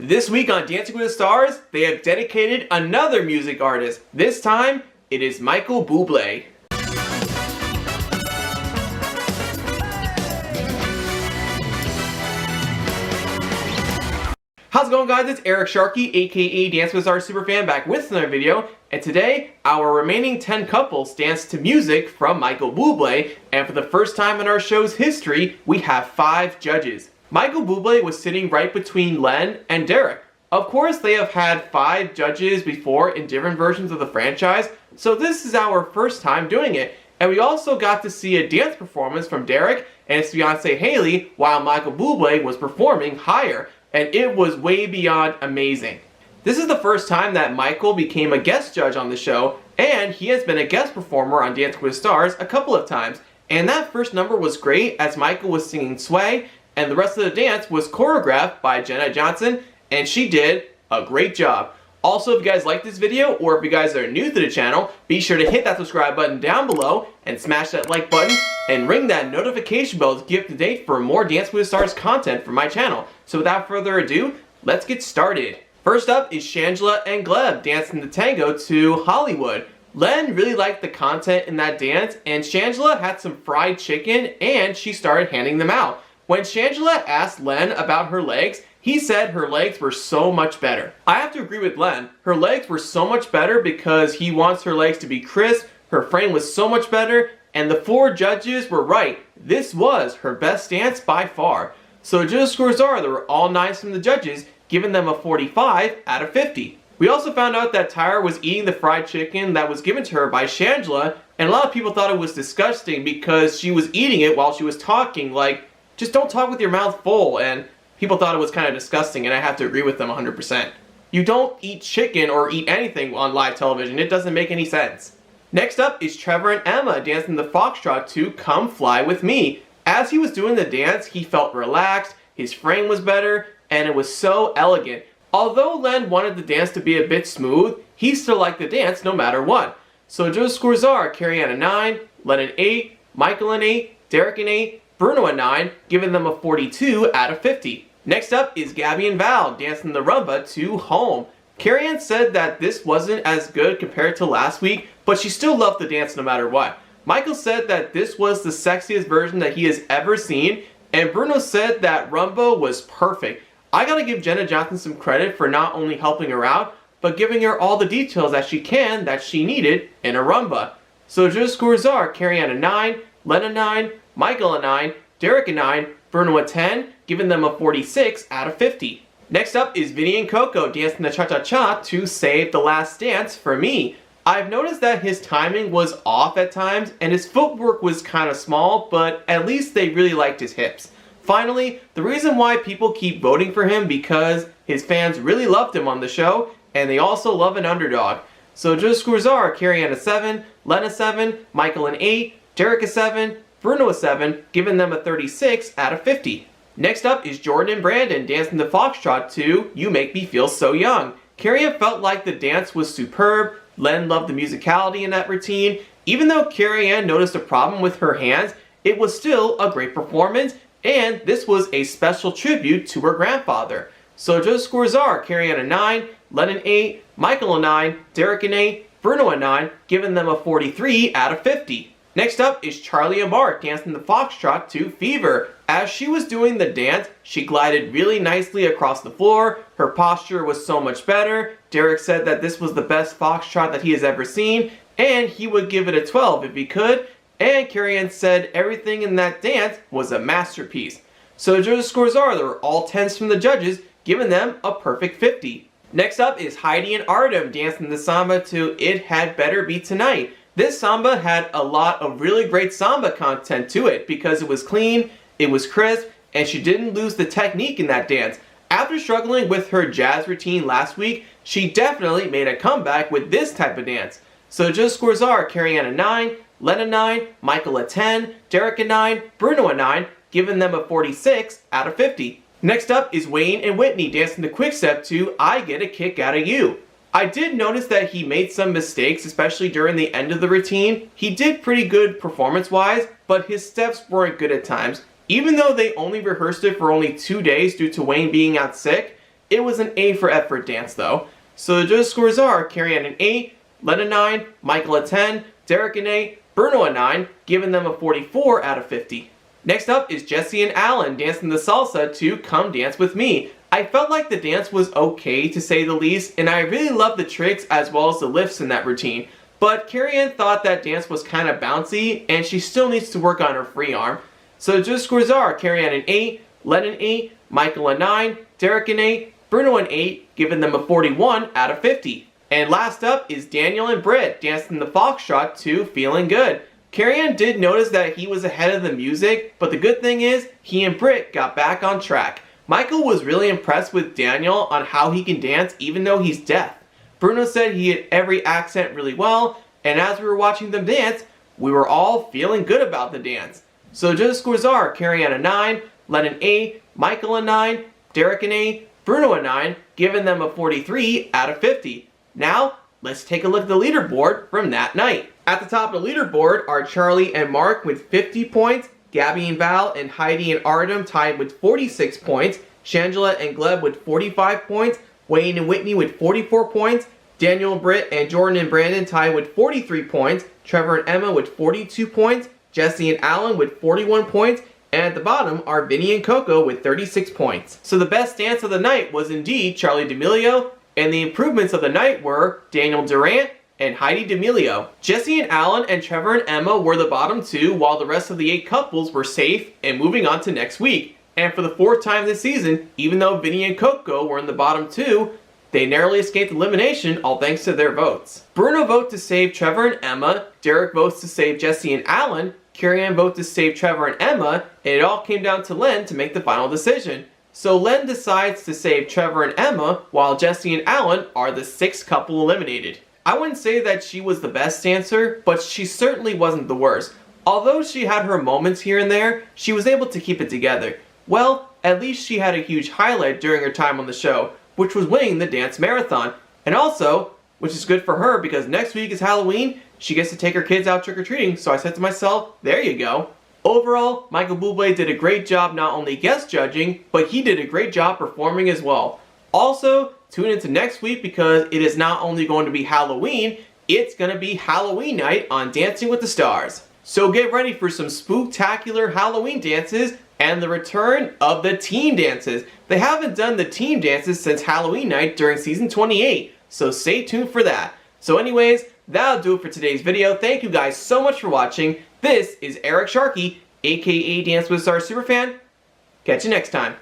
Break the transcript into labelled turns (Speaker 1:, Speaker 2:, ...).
Speaker 1: This week on Dancing with the Stars, they have dedicated another music artist. This time, it is Michael Bublé. How's it going, guys? It's Eric Sharkey, aka Dance with the Stars Superfan, back with another video. And today, our remaining 10 couples dance to music from Michael Bublé. And for the first time in our show's history, we have 5 judges. Michael Bublé was sitting right between Len and Derek. Of course, they have had 5 judges before in different versions of the franchise, so this is our first time doing it. And we also got to see a dance performance from Derek and his fiancée HEIDI while Michael Bublé was performing Higher, and it was way beyond amazing. This is the first time that Michael became a guest judge on the show, and he has been a guest performer on Dancing with the Stars a couple of times. And that first number was great as Michael was singing Sway, and the rest of the dance was choreographed by Jenna Johnson, and she did a great job. Also, if you guys like this video, or if you guys are new to the channel, be sure to hit that subscribe button down below, and smash that like button, and ring that notification bell to keep up to date for more Dance with the Stars content from my channel. So without further ado, let's get started. First up is Shangela and Gleb dancing the tango to Hollywood. Len really liked the content in that dance, and Shangela had some fried chicken, and she started handing them out. When Shangela asked Len about her legs, he said her legs were so much better. I have to agree with Len. Her legs were so much better because he wants her legs to be crisp, her frame was so much better, and the 4 judges were right. This was her best dance by far. So judge scores are, they were all nice from the judges, giving them a 45 out of 50. We also found out that Tyra was eating the fried chicken that was given to her by Shangela, and a lot of people thought it was disgusting because she was eating it while she was talking, like, just don't talk with your mouth full, and people thought it was kind of disgusting, and I have to agree with them 100%. You don't eat chicken or eat anything on live television. It doesn't make any sense. Next up is Trevor and Emma dancing the foxtrot to Come Fly With Me. As he was doing the dance, he felt relaxed, his frame was better, and it was so elegant. Although Len wanted the dance to be a bit smooth, he still liked the dance no matter what. So judge scores are Carrie Ann a 9, Len an 8, Michael an 8, Derek an 8, Bruno a 9, giving them a 42 out of 50. Next up is Gabby and Val dancing the rumba to Home. Carrie Ann said that this wasn't as good compared to last week, but she still loved the dance no matter what. Michael said that this was the sexiest version that he has ever seen, and Bruno said that rumba was perfect. I gotta give Jenna Johnson some credit for not only helping her out, but giving her all the details that she needed in a rumba. So judge scores are Carrie Ann a 9, Len a 9, Michael a 9, Derek a 9, Bruno a 10, giving them a 46 out of 50. Next up is Vinny and Coco dancing the cha-cha-cha to Save the Last Dance for Me. I've noticed that his timing was off at times, and his footwork was kind of small, but at least they really liked his hips. Finally, the reason why people keep voting for him because his fans really loved him on the show, and they also love an underdog. So judge scores are Carrie Ann a 7, Len a 7, Michael an 8, Derek a 7, Bruno a 7, giving them a 36 out of 50. Next up is Jordan and Brandon dancing the foxtrot to You Make Me Feel So Young. Carrie Ann felt like the dance was superb, Len loved the musicality in that routine. Even though Carrie Ann noticed a problem with her hands, it was still a great performance, and this was a special tribute to her grandfather. So judge scores are Carrie Ann a 9, Len an 8, Michael a 9, Derek an 8, Bruno a 9, giving them a 43 out of 50. Next up is Charlie and Mark dancing the foxtrot to Fever. As she was doing the dance, she glided really nicely across the floor. Her posture was so much better. Derek said that this was the best foxtrot that he has ever seen, and he would give it a 12 if he could. And Carrie Ann said everything in that dance was a masterpiece. So judge scores are, there were all 10s from the judges, giving them a perfect 50. Next up is Heidi and Artem dancing the samba to It Had Better Be Tonight. This samba had a lot of really great samba content to it because it was clean, it was crisp, and she didn't lose the technique in that dance. After struggling with her jazz routine last week, she definitely made a comeback with this type of dance. So judge scores are Carrie Ann a 9, Len a 9, Michael a 10, Derek a 9, Bruno a 9, giving them a 46 out of 50. Next up is Wayne and Whitney dancing the quick step to I Get a Kick Out of You. I did notice that he made some mistakes, especially during the end of the routine. He did pretty good performance-wise, but his steps weren't good at times. Even though they only rehearsed it for only 2 days due to Wayne being out sick, It was an A for effort dance though. So the judge scores are Carrie Ann an 8, Len a 9, Michael a 10, Derek an 8, Bruno a 9, giving them a 44 out of 50. Next up is Jesse and Alan dancing the salsa to Come Dance With Me. I felt like the dance was okay to say the least, and I really loved the tricks as well as the lifts in that routine. But Carrie Ann thought that dance was kind of bouncy, and she still needs to work on her free arm. So the judge scores are Carrie Ann an 8, Len an 8, Michael a 9, Derek an 8, Bruno an 8, giving them a 41 out of 50. And last up is Daniel and Britt dancing the foxtrot to Feeling Good. Carrie Ann did notice that he was ahead of the music, but the good thing is he and Britt got back on track. Michael was really impressed with Daniel on how he can dance even though he's deaf. Bruno said he hit every accent really well, and as we were watching them dance, we were all feeling good about the dance. So the judges' scores are Carrie Ann a 9, Len an 8, Michael a 9, Derek an 8, Bruno a 9, giving them a 43 out of 50. Now, let's take a look at the leaderboard from that night. At the top of the leaderboard are Charlie and Mark with 50 points, Gabby and Val and Heidi and Artem tied with 46 points, Shangela and Gleb with 45 points, Wayne and Whitney with 44 points, Daniel and Britt and Jordan and Brandon tied with 43 points, Trevor and Emma with 42 points, Jesse and Alan with 41 points, and at the bottom are Vinny and Coco with 36 points. So the best dance of the night was indeed Charlie D'Amelio, and the improvements of the night were Daniel Durant and Heidi D'Amelio. Jesse and Alan and Trevor and Emma were the bottom 2, while the rest of the 8 couples were safe and moving on to next week. And for the 4th time this season, even though Vinny and Coco were in the bottom 2, they narrowly escaped elimination, all thanks to their votes. Bruno votes to save Trevor and Emma, Derek votes to save Jesse and Alan, Carrie Ann votes to save Trevor and Emma, and it all came down to Len to make the final decision. So Len decides to save Trevor and Emma, while Jesse and Alan are the 6th couple eliminated. I wouldn't say that she was the best dancer, but she certainly wasn't the worst. Although she had her moments here and there, she was able to keep it together. Well, at least she had a huge highlight during her time on the show, which was winning the dance marathon. And also, which is good for her because next week is Halloween, she gets to take her kids out trick-or-treating, so I said to myself, there you go. Overall, Michael Bublé did a great job not only guest judging, but he did a great job performing as well. Also, tune into next week because it is not only going to be Halloween, it's going to be Halloween night on Dancing with the Stars. So get ready for some spooktacular Halloween dances and the return of the team dances. They haven't done the team dances since Halloween night during season 28, so stay tuned for that. So anyways, that'll do it for today's video. Thank you guys so much for watching. This is Eric Sharkey, aka Dance with Stars Superfan. Catch you next time.